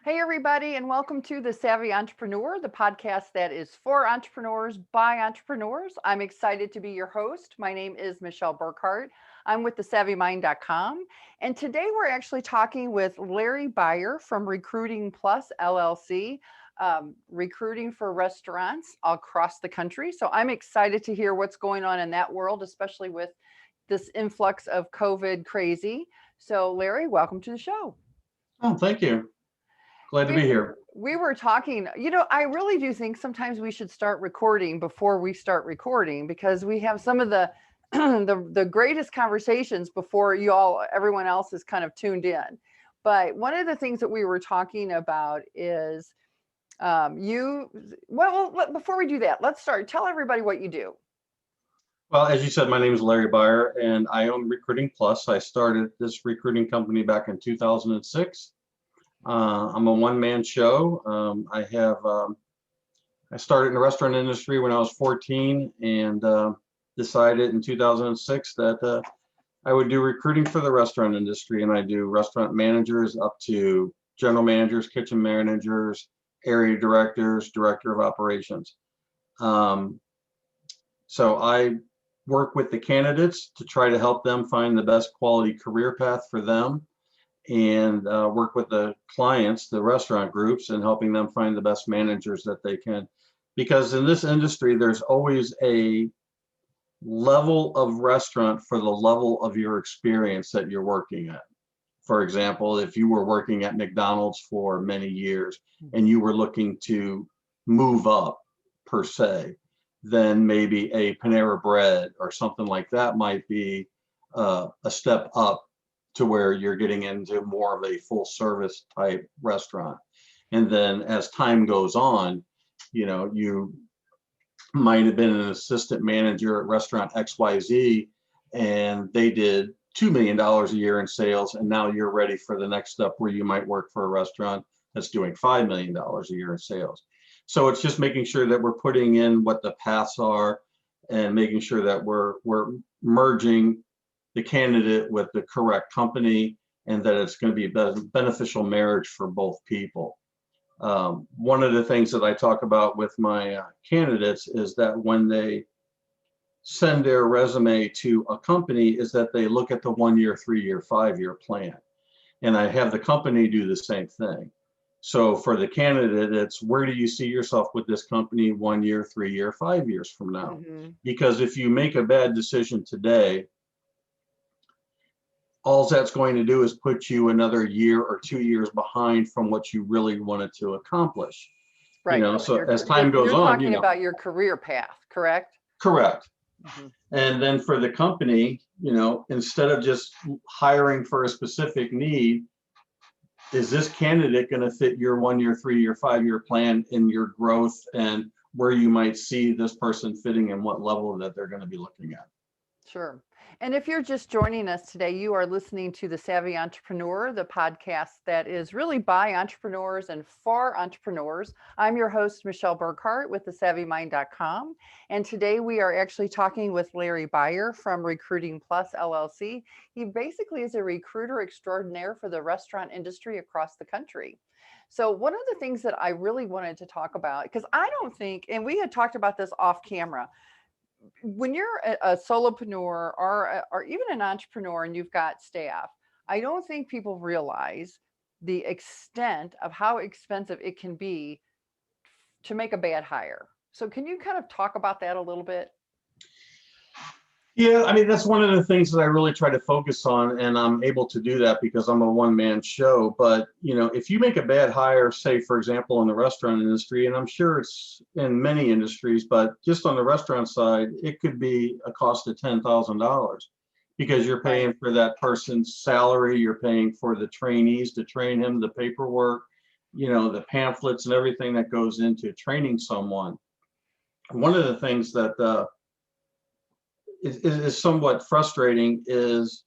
Hey, everybody, and welcome to The Savvy Entrepreneur, the podcast that is for entrepreneurs by entrepreneurs. I'm excited to be your host. My name is Michelle Burkhart. I'm with thesavvymind.com. And today we're actually talking with Larry Beyer from Recruiting Plus LLC, recruiting for restaurants across the country. So I'm excited to hear what's going on in that world, especially with this influx of COVID crazy. So, Larry, welcome to the show. Oh, thank you. Glad to We be here. we were talking, I really do think sometimes we should start recording before we start recording because we have some of the the greatest conversations before everyone else is kind of tuned in. But one of the things that we were talking about is before we do that, let's start. Tell everybody what you do. Well, as you said, my name is Larry Beyer, and I own Recruiting Plus. I started this recruiting company back in 2006. I'm a one-man show. I started in the restaurant industry when I was 14 and decided in 2006 that I would do recruiting for the restaurant industry, and I do restaurant managers up to general managers, kitchen managers, area directors, director of operations. Um, so I work with the candidates to try to help them find the best quality career path for them, and work with the clients, the restaurant groups, and helping them find the best managers that they can. Because in this industry, there's always a level of restaurant for the level of your experience that you're working at. For example, if you were working at McDonald's for many years and you were looking to move up per se, then maybe a Panera Bread or something like that might be a step up to where you're getting into more of a full service type restaurant. And then as time goes on, you might have been an assistant manager at restaurant XYZ and they did $2 million a year in sales. And now you're ready for the next step where you might work for a restaurant that's doing $5 million a year in sales. So it's just making sure that we're putting in what the paths are and making sure that we're merging the candidate with the correct company and that it's going to be a beneficial marriage for both people. One of the things that I talk about with my candidates is that when they send their resume to a company is that they look at the 1 year, 3 year, 5 year plan. And I have the company do the same thing. So for the candidate, it's where do you see yourself with this company 1 year, 3 year, 5 years from now? Mm-hmm. Because if you make a bad decision today, all that's going to do is put you another year or 2 years behind from what you really wanted to accomplish. Right. So as time goes You're on, talking about your career path, correct? correct. Mm-hmm. And then for the company, instead of just hiring for a specific need, is this candidate going to fit your 1 year, 3 year, 5 year plan in your growth and where you might see this person fitting and what level that they're going to be looking at? Sure. And if you're just joining us today, you are listening to The Savvy Entrepreneur, the podcast that is really by entrepreneurs and for entrepreneurs. I'm your host, Michelle Burkhart with thesavvymind.com. And today we are actually talking with Larry Beyer from Recruiting Plus LLC. He basically is a recruiter extraordinaire for the restaurant industry across the country. So one of the things that I really wanted to talk about, because I don't think, and we had talked about this off camera, when you're a solopreneur or even an entrepreneur and you've got staff, I don't think people realize the extent of how expensive it can be to make a bad hire. So can you kind of talk about that a little bit? Yeah, I mean, that's one of the things that I really try to focus on, and I'm able to do that because I'm a one-man show. But, if you make a bad hire, say, for example, in the restaurant industry, and I'm sure it's in many industries, but just on the restaurant side, it could be a cost of $10,000 because you're Right. paying for that person's salary, you're paying for the trainees to train him, the paperwork, the pamphlets and everything that goes into training someone. One of the things that is somewhat frustrating is,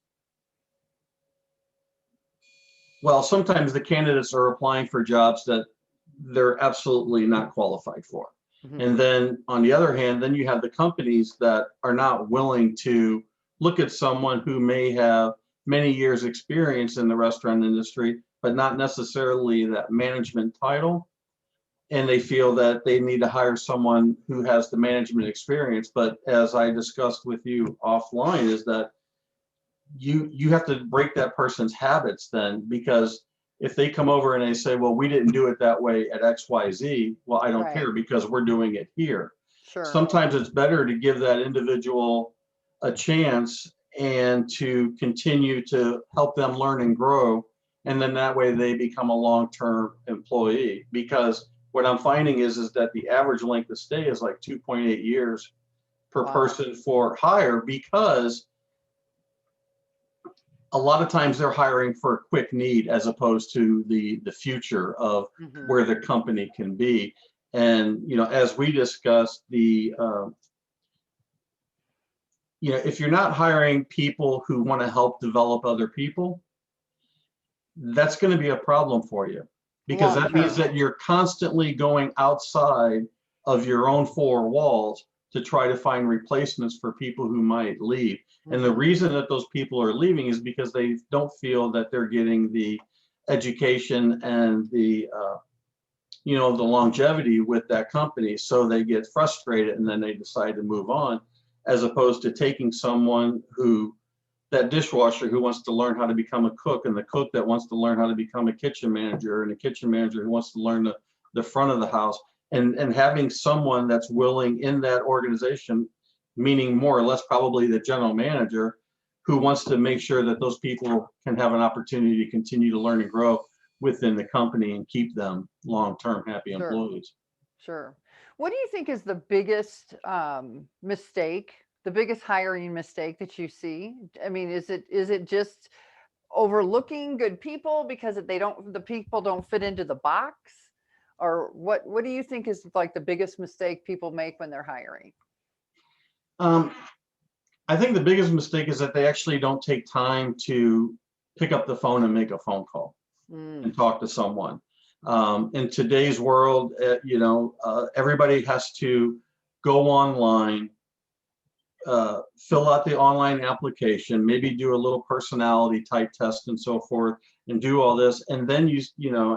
well, sometimes the candidates are applying for jobs that they're absolutely not qualified for. Mm-hmm. And then on the other hand, then you have the companies that are not willing to look at someone who may have many years experience in the restaurant industry, but not necessarily that management title. And they feel that they need to hire someone who has the management experience. But as I discussed with you offline, is that you have to break that person's habits then, because if they come over and they say, well, we didn't do it that way at XYZ, well, I don't Right. care because we're doing it here. Sure. Sometimes it's better to give that individual a chance and to continue to help them learn and grow. And then that way they become a long-term employee. Because what I'm finding is that the average length of stay is like 2.8 years per Wow. person for hire, because a lot of times they're hiring for a quick need as opposed to the future of Mhm. where the company can be. And, as we discussed, if you're not hiring people who want to help develop other people, that's going to be a problem for you, because Long that means term. that you're constantly going outside of your own four walls to try to find replacements for people who might leave. And the Mhm. reason that those people are leaving is because they don't feel that they're getting the education and the longevity with that company. So they get frustrated and then they decide to move on, as opposed to taking someone that dishwasher who wants to learn how to become a cook, and the cook that wants to learn how to become a kitchen manager, and a kitchen manager who wants to learn the front of the house, and having someone that's willing in that organization, meaning more or less probably the general manager, who wants to make sure that those people can have an opportunity to continue to learn and grow within the company and keep them long-term happy Sure. employees. Sure. What do you think is the biggest mistake, the biggest hiring mistake that you see? I mean, is it just overlooking good people because the people don't fit into the box? Or what do you think is like the biggest mistake people make when they're hiring? Um, I think the biggest mistake is that they actually don't take time to pick up the phone and make a phone call Mm, and talk to someone. In today's world, everybody has to go online, fill out the online application, maybe do a little personality type test and so forth, and do all this, and then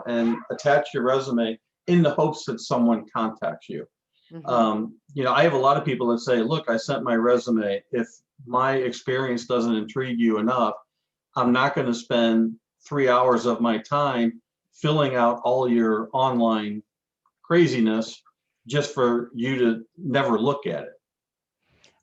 and attach your resume in the hopes that someone contacts you. mhm. I have a lot of people that say, look, I sent my resume. If my experience doesn't intrigue you enough, I'm not going to spend 3 hours of my time filling out all your online craziness just for you to never look at it,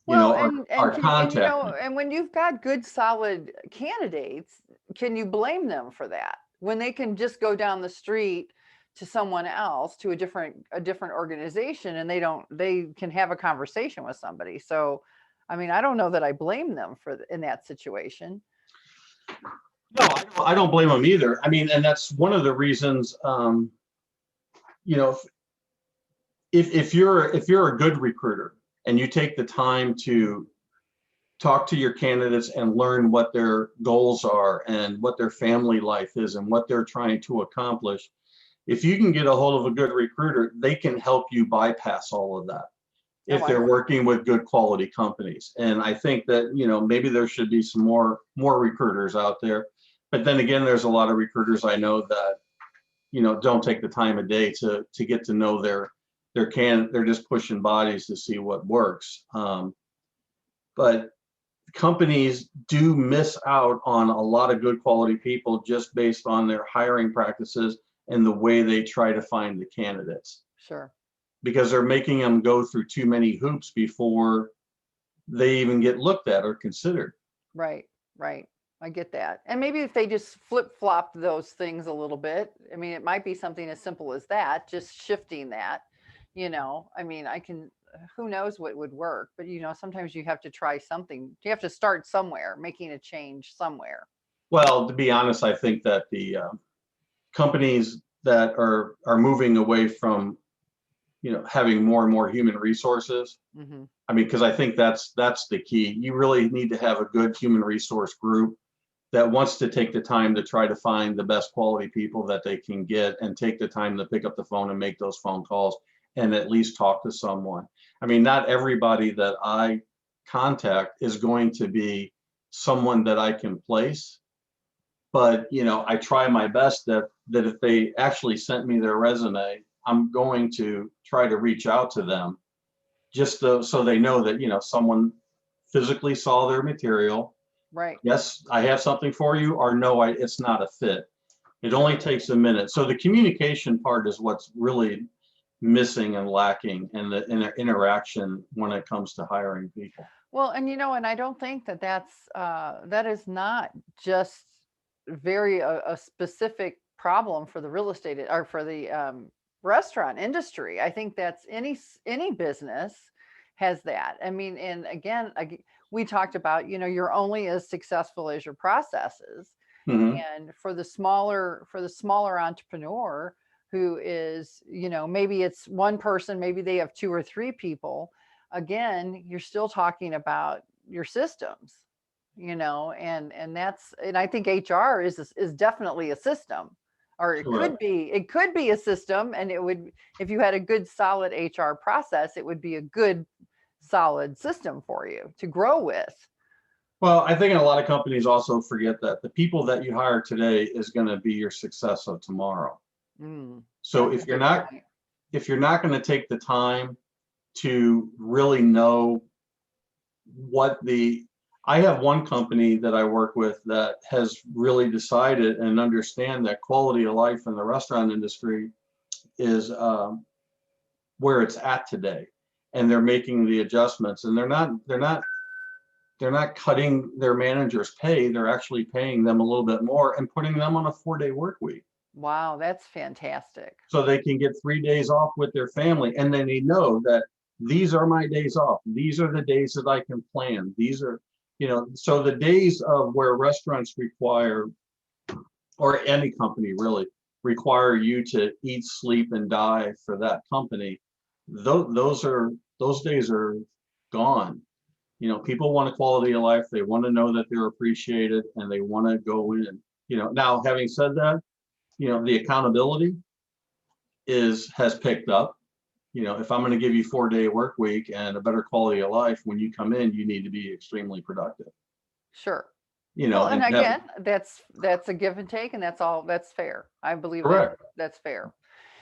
Well, or, and or can and contact me. and when you've got good solid candidates, can you blame them for that? When they can just go down the street to someone else, to a different organization, and they can have a conversation with somebody. So, I mean, I don't know that I blame them in that situation. No, I don't blame them either. I mean, and that's one of the reasons, you know, if you're a good recruiter and you take the time to talk to your candidates and learn what their goals are and what their family life is and what they're trying to accomplish, if you can get a hold of a good recruiter, they can help you bypass all of that Oh, if I they're see. working with good quality companies. And I think that, maybe there should be some more recruiters out there. But then again, there's a lot of recruiters I know that, don't take the time of day to get to know they're just pushing bodies to see what works. But companies do miss out on a lot of good quality people just based on their hiring practices and the way they try to find the candidates, Sure. because they're making them go through too many hoops before they even get looked at or considered. Right, right. I get that. And maybe if they just flip-flop those things a little bit, I mean, it might be something as simple as that, just shifting that, I mean, who knows what would work, but sometimes you have to try something. You have to start somewhere, making a change somewhere. Well, to be honest, I think that the companies that are moving away from having more and more human resources. Hmm. I mean, because I think that's the key. You really need to have a good human resource group that wants to take the time to try to find the best quality people that they can get, and take the time to pick up the phone and make those phone calls and at least talk to someone. I mean, not everybody that I contact is going to be someone that I can place, But, I try my best that if they actually sent me their resume, I'm going to try to reach out to them just so they know that, someone physically saw their material. Right. Yes, I have something for you, or no, it's not a fit. It only takes a minute. So the communication part is what's really missing and lacking in the interaction when it comes to hiring people. Well, and I don't think that is not just very a specific problem for the real estate or for the restaurant industry. I think that's any business has that. I mean, and again, we talked about, you're only as successful as your processes. Mhm. And for the smaller entrepreneur who is, maybe it's one person, maybe they have two or three people, again, you're still talking about your systems, and I think HR is definitely a system, or it Correct. could be a system, and it would, if you had a good solid HR process, it would be a good solid system for you to grow with. Well, I think a lot of companies also forget that the people that you hire today is going to be your success of tomorrow. So That's a if you're good not point. going to take the time to really know I have one company that I work with that has really decided and understand that quality of life in the restaurant industry is where it's at today, and they're making the adjustments, and they're not cutting their managers' pay. They're actually paying them a little bit more and putting them on a 4-day work week. Wow, that's fantastic. So they can get 3 days off with their family. And then they know that these are my days off. These are the days that I can plan. These are, so the days of where restaurants require, or any company really, require you to eat, sleep, and die for that company, those days are gone. People want a quality of life. They want to know that they're appreciated, and they want to go in. Now, having said that, the accountability has picked up. If I'm going to give you 4-day work week and a better quality of life, when you come in, you need to be extremely productive. Sure. Well, and And have. again, that's a give and take, and that's fair. I believe Correct. that's fair.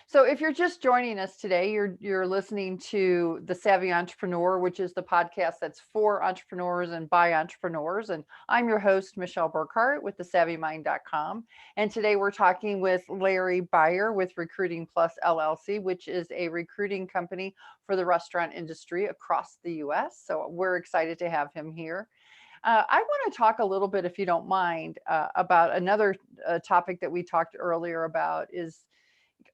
So if you're just joining us today, you're listening to The Savvy Entrepreneur, which is the podcast that's for entrepreneurs and by entrepreneurs. And I'm your host, Michelle Burkhart with thesavvymind.com. And today we're talking with Larry Beyer with Recruiting Plus LLC, which is a recruiting company for the restaurant industry across the US. So we're excited to have him here. I want to talk a little bit, if you don't mind, about another topic that we talked earlier about is,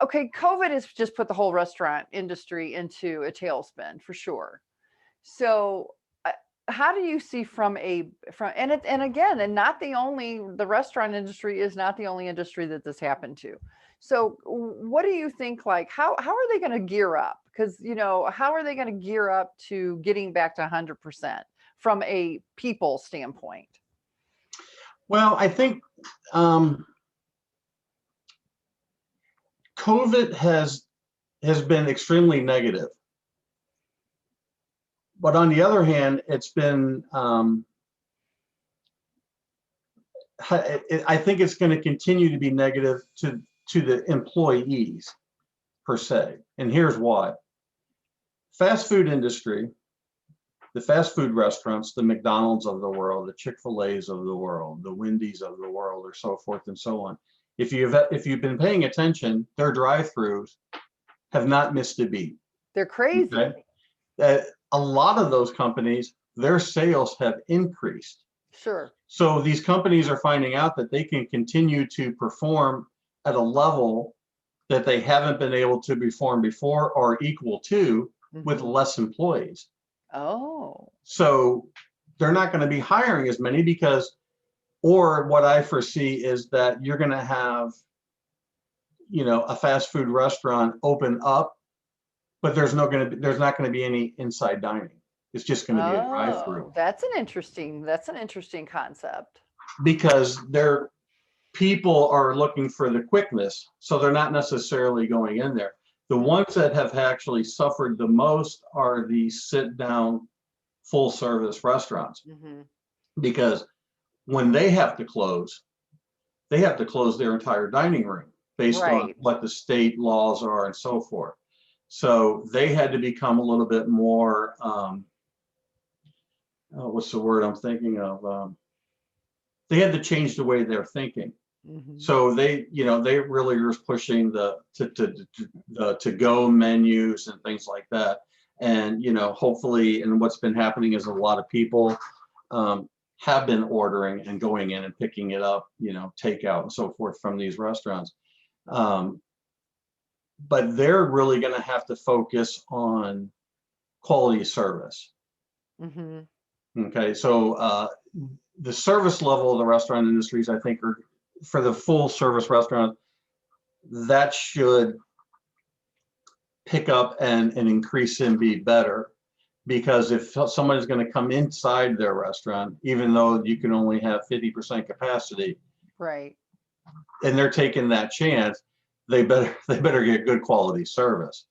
okay, COVID has just put the whole restaurant industry into a tailspin for sure. So, how do you see and again, and not the restaurant industry is not the only industry that this happened to. So, what do you think? Like, how are they going to gear up? Because how are they going to gear up to getting back to 100% from a people standpoint? Well, I think COVID has been extremely negative, but on the other hand, it's been I think it's going to continue to be negative to the employees per se, and here's why. Fast food industry, the fast food restaurants, the McDonald's of the world, the Chick-fil-A's of the world, the Wendy's of the world, or so forth and so on. If you've been paying attention, their drive-throughs have not missed a beat. They're crazy. Okay? A lot of those companies, their sales have increased. Sure. So these companies are finding out that they can continue to perform at a level that they haven't been able to perform before or equal to with less employees. Oh. So they're not going to be hiring as many or what I foresee is that you're going to have, a fast food restaurant open up, but there's not going to be any inside dining. It's just going to be a drive-through. That's an interesting concept. Because people are looking for the quickness, so they're not necessarily going in there. The ones that have actually suffered the most are the sit-down, full-service restaurants, because when they have to close, they have to close their entire dining room based on Right. what the state laws are and so forth. So they had to become a little bit more, what's the word I'm thinking of? They had to change the way they're thinking. Hmm. So they, they really are pushing the to go menus and things like that. And, hopefully, and what's been happening is a lot of people have been ordering and going in and picking it up, takeout and so forth from these restaurants. Um, but they're really going to have to focus on quality service. Hmm. Okay, so the service level of the restaurant industries, I think, are for the full service restaurant, that should pick up and increase and be better. Because if someone is going to come inside their restaurant, even though you can only have 50% capacity, Right. and they're taking that chance, they better get good quality service.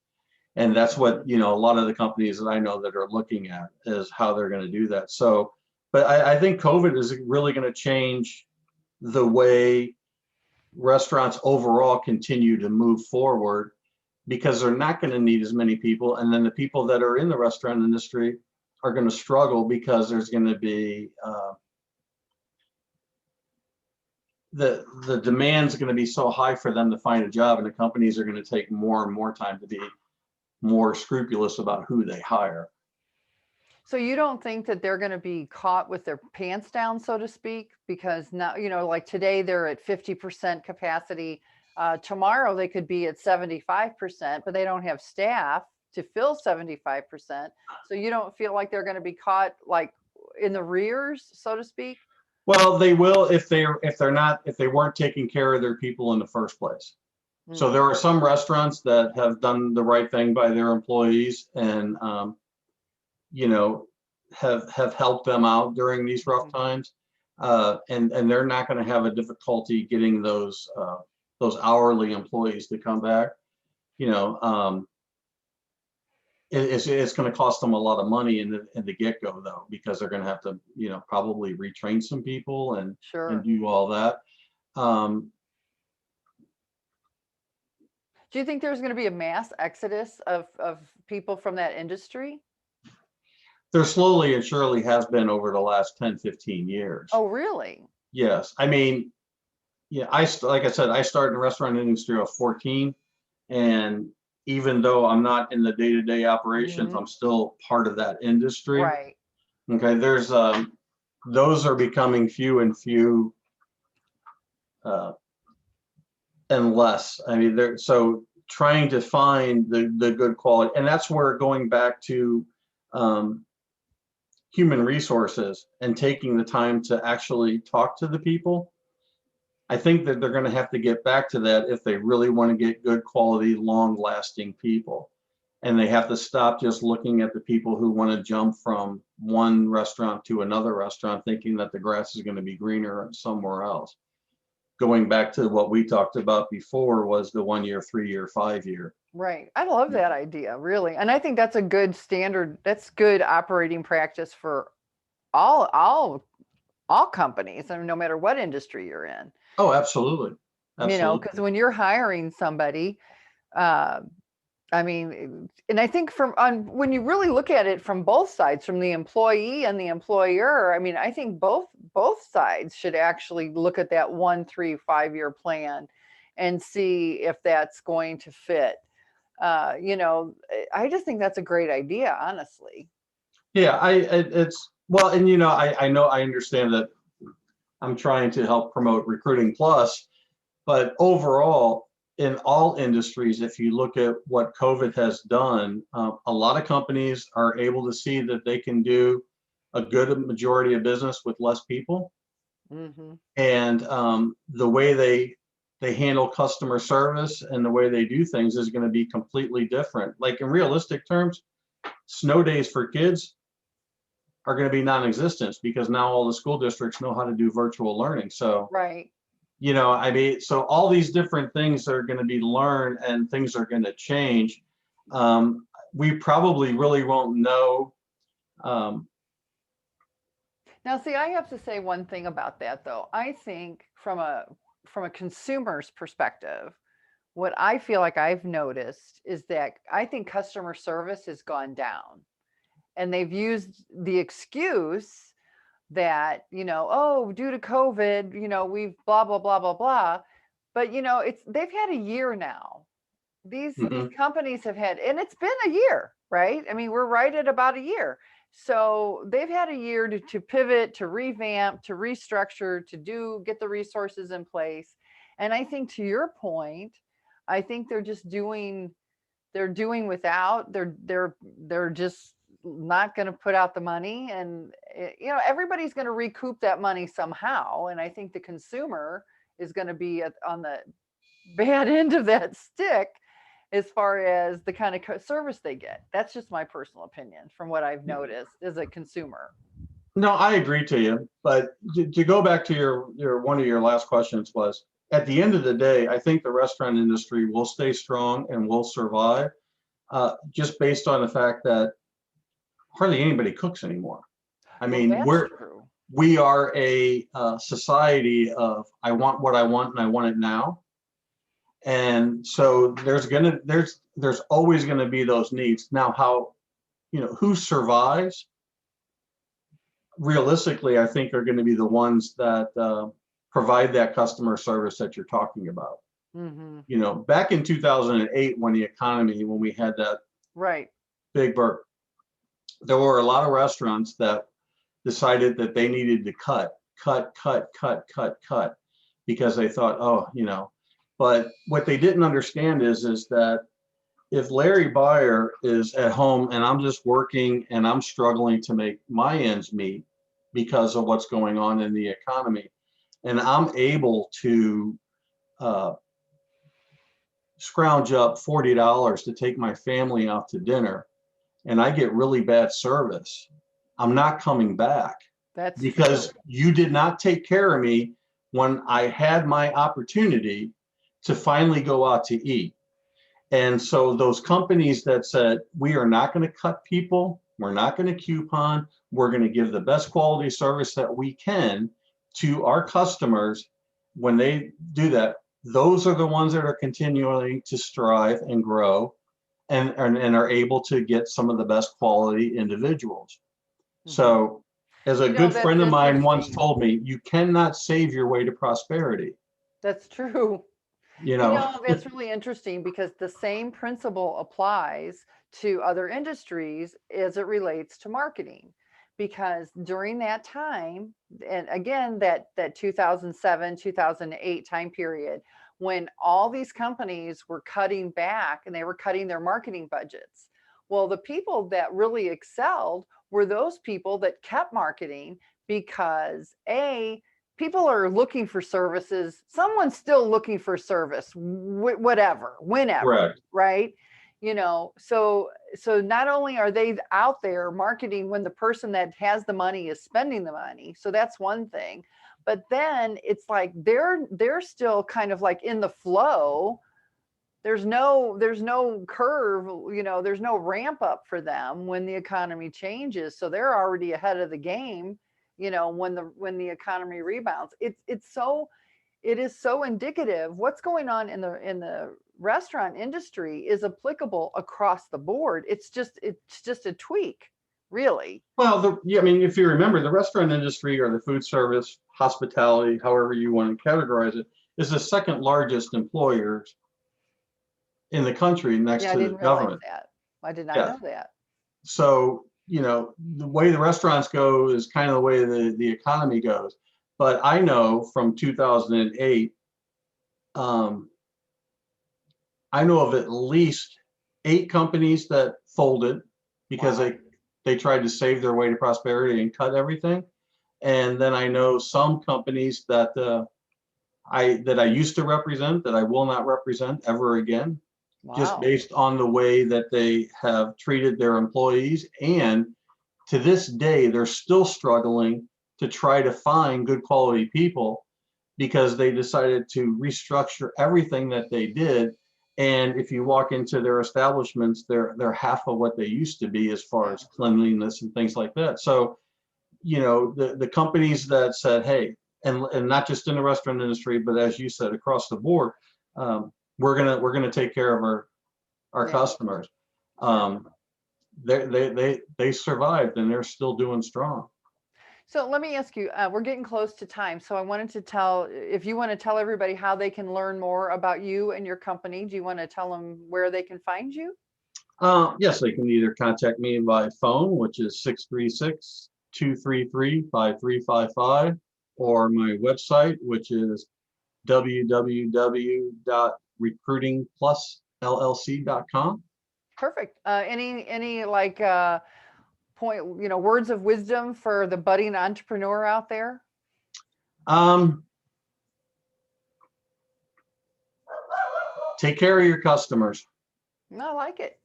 And that's what, a lot of the companies that I know that are looking at is how they're going to do that. So, but I think COVID is really going to change the way restaurants overall continue to move forward, because they're not going to need as many people. And then the people that are in the restaurant industry are going to struggle because there's going to be the demand's going to be so high for them to find a job, and the companies are going to take more and more time to be more scrupulous about who they hire. So you don't think that they're going to be caught with their pants down, so to speak? Because now, like today they're at 50% capacity. Tomorrow they could be at 75%, but they don't have staff to fill 75%. So you don't feel like they're going to be caught like in the rears, so to speak? Well, they will if they weren't taking care of their people in the first place. So Mm, there are some restaurants that have done the right thing by their employees and you know have helped them out during these rough mhm. times, and they're not going to have a difficulty getting those hourly employees to come back. You know, it's going to cost them a lot of money in the get-go, though, because they're going to have to, probably retrain some people and Sure. do all that. Um, Do you think there's going to be a mass exodus of people from that industry? there slowly and surely has been over the last 10, 15 years. Oh, really? Yes, I mean, yeah, like I said, I started in the restaurant industry. I was 14, and even though I'm not in the day-to-day operations, Hmm. I'm still part of that industry. Right. Okay, there's those are becoming few and few uh, and less. I mean, they're so trying to find the good quality, and that's where going back to um, human resources and taking the time to actually talk to the people. I think that they're going to have to get back to that if they really want to get good quality, long lasting people. And they have to stop just looking at the people who want to jump from one restaurant to another restaurant, thinking that the grass is going to be greener somewhere else. Going back to what we talked about before was the 1 year, 3 year, 5 year. Right. I love that idea, really. And I think that's a good standard. That's good operating practice for all companies, I mean, no matter what industry you're in. Oh, absolutely. Because Absolutely. when you're hiring somebody, uh, I mean, and I think when you really look at it from both sides, from the employee and the employer, I mean, I think both sides should actually look at that 1, 3, 5 year plan and see if that's going to fit. I just think that's a great idea, honestly. Yeah, it's well, and I know I understand that I'm trying to help promote Recruiting Plus, but overall, in all industries, if you look at what COVID has done, a lot of companies are able to see that they can do a good majority of business with less people, Hmm. and the way they handle customer service and the way they do things is going to be completely different. Like in realistic terms, snow days for kids are going to be non-existent because now all the school districts know how to do virtual learning. So, Right. I mean, so all these different things are going to be learned and things are going to change. We probably really won't know. Um, Now, see, I have to say one thing about that, though. I think from a from a consumer's perspective, what I feel like I've noticed is that I think customer service has gone down, and they've used the excuse that, oh, due to COVID, we've blah, blah, blah, blah, blah. But, they've had a year now. These Mhm. companies have had, and it's been a year, right? I mean, we're right at about a year. So they've had a year to pivot, to revamp, to restructure, get the resources in place. And I think, to your point, I think they're doing without, they're just not going to put out the money. And everybody's going to recoup that money somehow. And I think the consumer is going to be on the bad end of that stick as far as the kind of service they get. That's just my personal opinion from what I've noticed as a consumer. No, I agree to you, but to go back to your one of your last questions was, at the end of the day, I think the restaurant industry will stay strong and will survive, just based on the fact that hardly anybody cooks anymore. I Well, mean, that's true. we are a society of I want what I want and I want it now. And so there's always gonna be those needs. Now, how, who survives realistically, I think are gonna be the ones that provide that customer service that you're talking about. Hmm. Back in 2008, when we had that Right. big burp, there were a lot of restaurants that decided that they needed to cut because they thought, but what they didn't understand is that if Larry Byer is at home and I'm just working and I'm struggling to make my ends meet because of what's going on in the economy, and I'm able to scrounge up $40 to take my family out to dinner, and I get really bad service, I'm not coming back That's because true. you did not take care of me when I had my opportunity to finally go out to eat. And so those companies that said, we are not going to cut people, we're not going to coupon, we're going to give the best quality service that we can to our customers, when they do that, those are the ones that are continuing to strive and grow and are able to get some of the best quality individuals. Hmm. So, as a good friend of That's mine once interesting. told me, you cannot save your way to prosperity. That's true. You know, That's really interesting because the same principle applies to other industries as it relates to marketing. Because during that time, and again, that 2007, 2008 time period, when all these companies were cutting back and they were cutting their marketing budgets, well, the people that really excelled were those people that kept marketing because people are looking for services. Someone's still looking for service, whatever, whenever, correct. right? So not only are they out there marketing when the person that has the money is spending the money, so that's one thing, but then it's like they're still kind of like in the flow. There's no curve, there's no ramp up for them when the economy changes, so they're already ahead of the game. When the economy rebounds, it is so indicative. What's going on in the restaurant industry is applicable across the board. It's just a tweak, really. Well, yeah, I mean, if you remember, the restaurant industry or the food service, hospitality, however you want to categorize it, is the second largest employer in the country next Yeah, I to the didn't realize government. that. I did not Yeah. know that. So, the way the restaurants go is kind of the way the economy goes. But I know from 2008, um, I know of at least 8 companies that folded because Wow. they tried to save their way to prosperity and cut everything. And then I know some companies that I used to represent that I will not represent ever again, just Wow. based on the way that they have treated their employees. And to this day, they're still struggling to try to find good quality people because they decided to restructure everything that they did. And if you walk into their establishments, they're half of what they used to be as far Yeah. as cleanliness and things like that. So, the companies that said, hey, and not just in the restaurant industry, but as you said, across the board, we're gonna take care of our Yeah. customers. They survived and they're still doing strong. So let me ask you, we're getting close to time. So I wanted to if you want to tell everybody how they can learn more about you and your company, do you want to tell them where they can find you? Yes, they can either contact me by phone, which is 636-233-5355, or my website, which is www.recruitingplusllc.com. Perfect. Any like point, words of wisdom for the budding entrepreneur out there? Take care of your customers. I like it.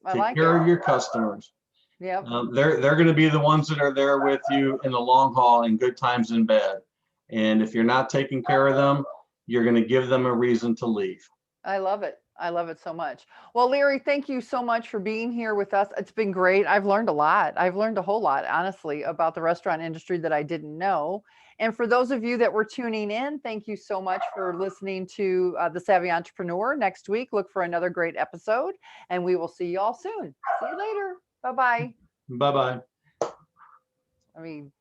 I Take like care it. of your customers. Yep. They're going to be the ones that are there with you in the long haul, in good times and bad. And if you're not taking care of them, you're going to give them a reason to leave. I love it. I love it so much. Well, Larry, thank you so much for being here with us. It's been great. I've learned a lot. I've learned a whole lot, honestly, about the restaurant industry that I didn't know. And for those of you that were tuning in, thank you so much for listening to The Savvy Entrepreneur. Next week, look for another great episode, and we will see you all soon. See you later. Bye-bye. Bye-bye. I mean,